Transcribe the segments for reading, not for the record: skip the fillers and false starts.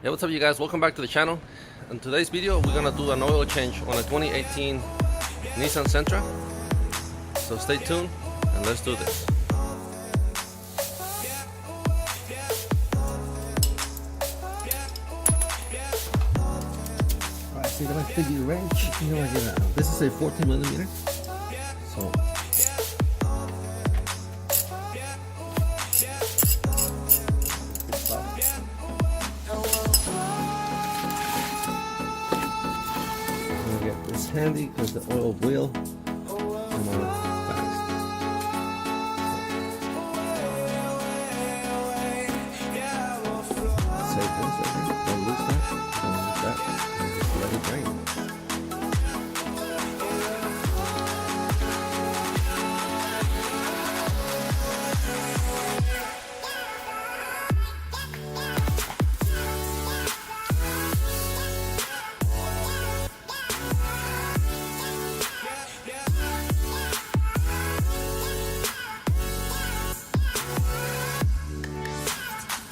Hey, what's up you guys? Welcome back to the channel. In today's video we're gonna do an oil change on a 2018 Nissan Sentra. So stay tuned and let's do this. Alright, so you're gonna fit the wrench. You're gonna get a, this is a 14 millimeter. So it's handy because the oil will come out fast. Save this right here. Don't lose that. Don't lose that. And just let it drain.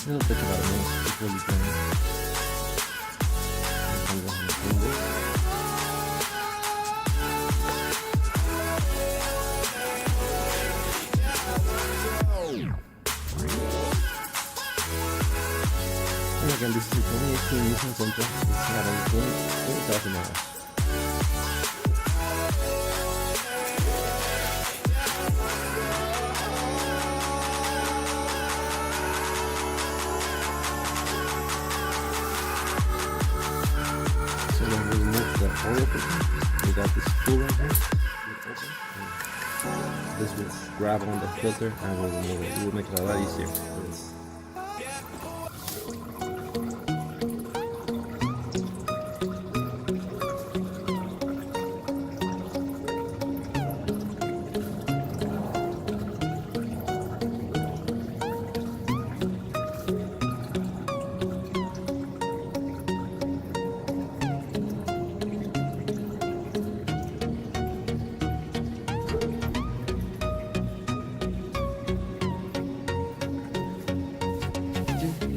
It'll take about a minute before you can. And again, this is a 2018 Nissan Sentra. It's had over 20,000 miles. So when we remove the oil filter, we got this tool right here. This will grab on the filter and we'll remove it. It will make it a lot easier.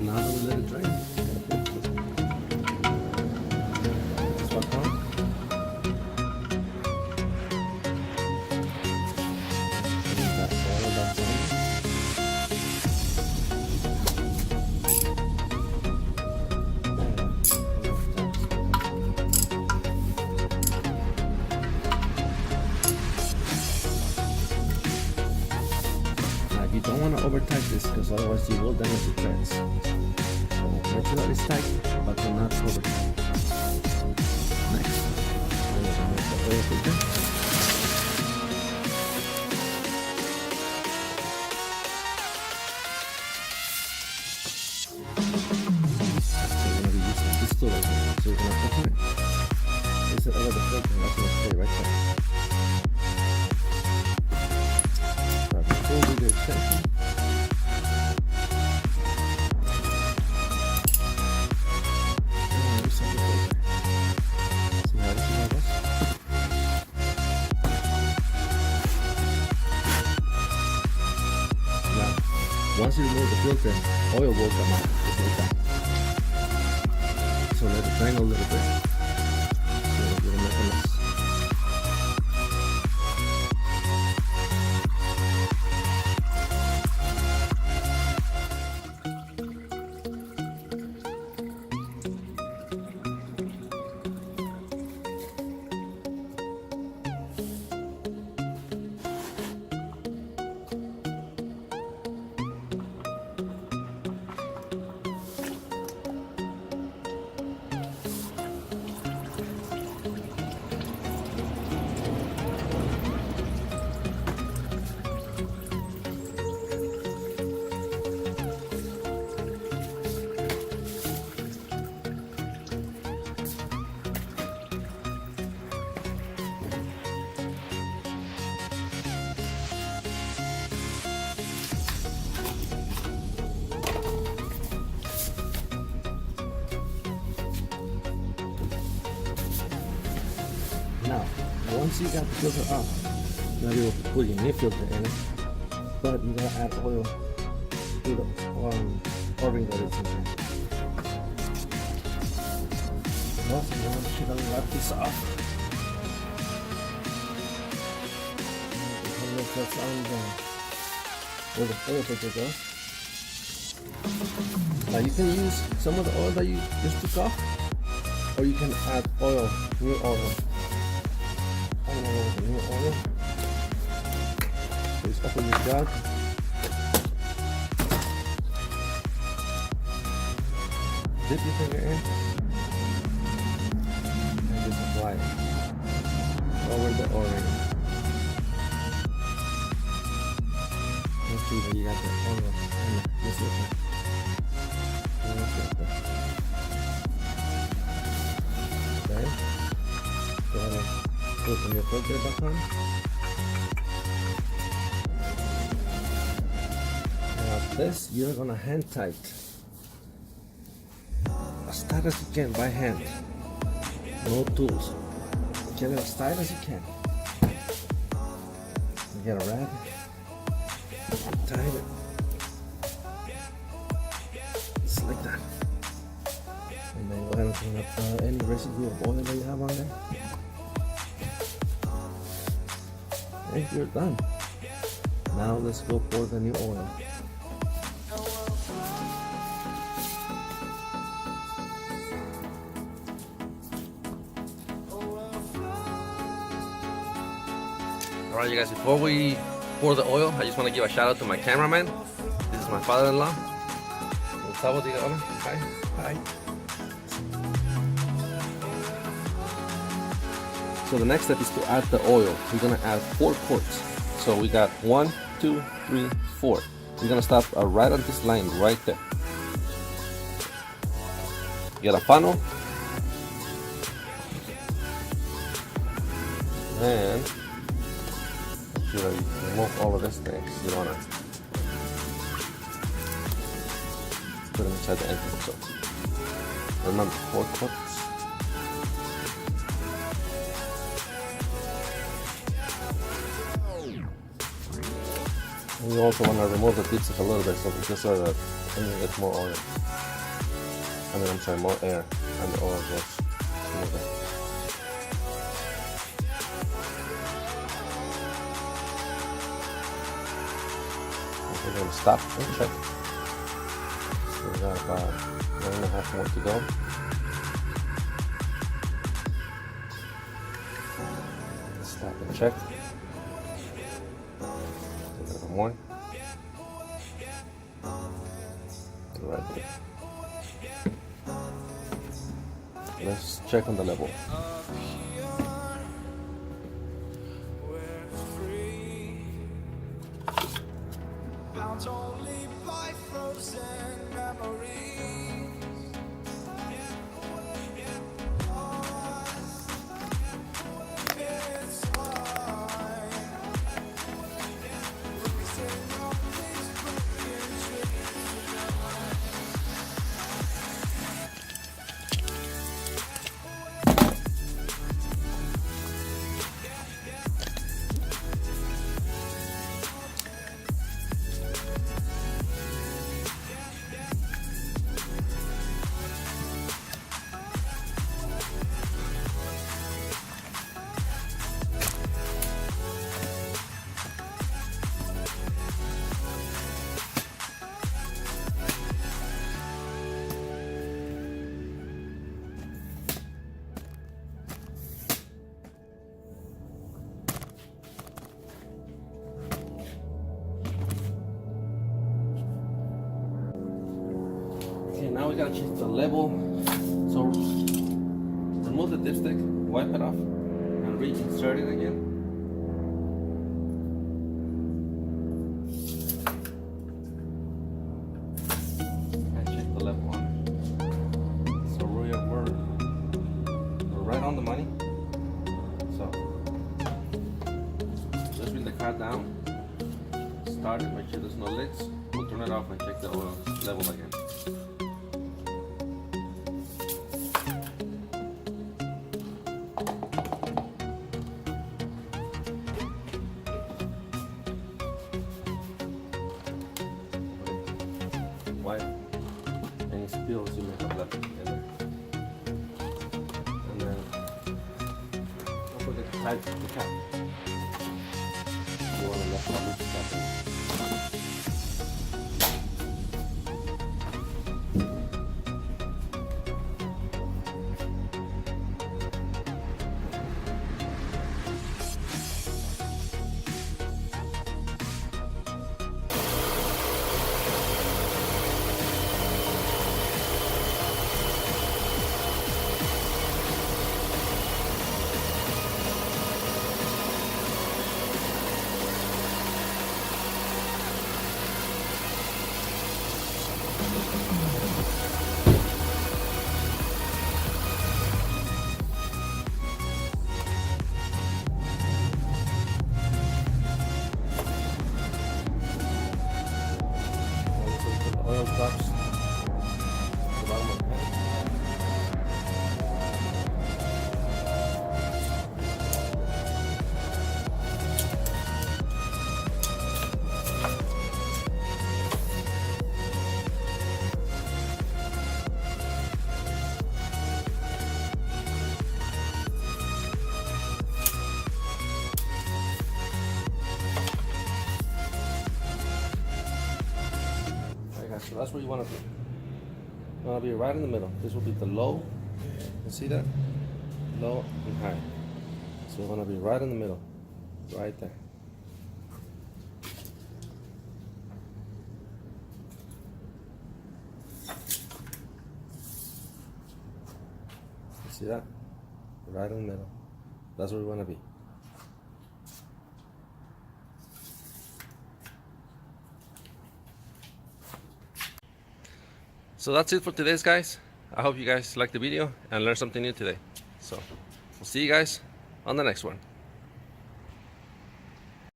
Now we let it drain. Swap on. That's all about Now, if you don't want to over tight this, because otherwise you will damage the threads. So make sure that it's tight, but do not over tight. Next, I'm going to remove the oil filter. So we're going to be using this tool right here. So we're going to open it. This is over the filter, and that's going to stay right there. Grab the tool with the extension. Once you remove the filter, oil will come out just like that. So let it drain a little bit so that you don't make a mess. Now, once you got the filter off, now you'll put your new filter in it, but you gotta add oil to the O-ring that is in here. goes, and then I'm just gonna wrap this off. And look, that's on where the oil filter goes. Now you can use some of the oil that you just took off, or you can add oil, new oil. I don't know what the new oil. So just open your jug. Dip your finger in and just apply it over the O-ring. Let's see that you got the oil in this one. Okay. Go ahead and open your filter back on. Now this you're gonna hand tight. As tight as you can by hand, no tools. Get it as tight as you can. You get a rag, tie it just like that, and then go ahead and clean up any residue of oil that you have on there. And you're done. Now let's go pour the new oil. Alright you guys, before we pour the oil, I just want to give a shout out to my cameraman. This is my father-in-law. Gustavo, diga hola. Hi. Hi. So the next step is to add the oil. We're gonna add 4 quarts. So we got 1, 2, 3, 4. We're gonna stop right on this line right there. Get a funnel. And you remove all of this thing. You don't wanna put them inside the engine. So remember, 4 quarts. And you also want to remove the dipstick a little bit, just so that engine gets more oil. I'm sorry, more air, and the oil goes smoother. We're going to stop and check. So we got about 1.5 more to go. Stop and check. A little more. Right there. Let's check on the level. Only by frozen memories. It's fine. Losing all these broken dreams. Okay, now we gotta change the level. So remove the dipstick, wipe it off, and reinsert it again. And check the level on it. So we're right on the money. So let's bring the car down. Start it, make sure there's no leaks. We'll turn it off and check the oil level again. Wipe any spills you may have left in there. inside the cap. You want to let that loose happen. Oil drops to the bottom of the pan. Alright guys, so that's where you want to be. You want to be right in the middle. This will be the low. You see that? Low and high. So you want to be right in the middle. Right there. You see that? Right in the middle. That's where we want to be. So that's it for today's guys. I hope you guys liked the video and learned something new today. So we'll see you guys on the next one.